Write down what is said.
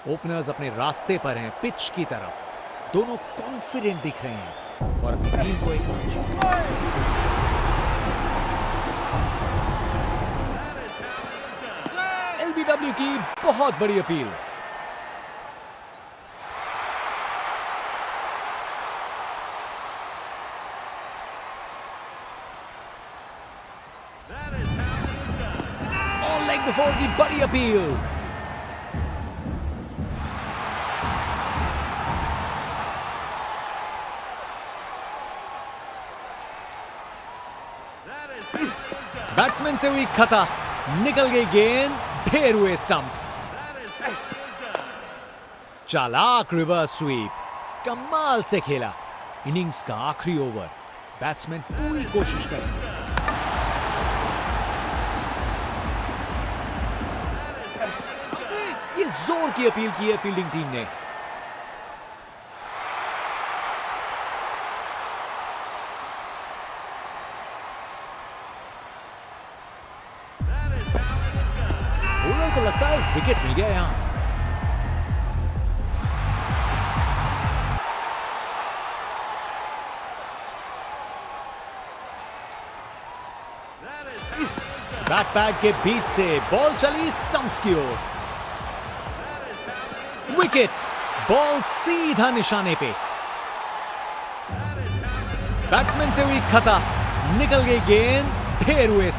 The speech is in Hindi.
ओपनर्स अपने रास्ते पर हैं पिच की तरफ। दोनों कॉन्फिडेंट दिख रहे हैं और अपनी टीम को एक एलबीडब्ल्यू की बहुत बड़ी अपील। ऑन लेग बिफोर की बड़ी अपील। बैट्समैन से हुई खता, निकल गई गेंद, ढेर हुए स्टंप्स। चालाक रिवर्स स्वीप, कमाल से खेला। इनिंग्स का आखिरी ओवर, बैट्समैन पूरी कोशिश करेंगे। ये जोर की अपील की है फील्डिंग टीम ने। बॉलर को लगता है विकेट मिल गया यहां। बैट पैड के बीच से बॉल चली स्टंप्स की ओर। विकेट, बॉल सीधा निशाने पे। बैट्समैन से हुई खता, निकल गई गेंद, ढेर हुए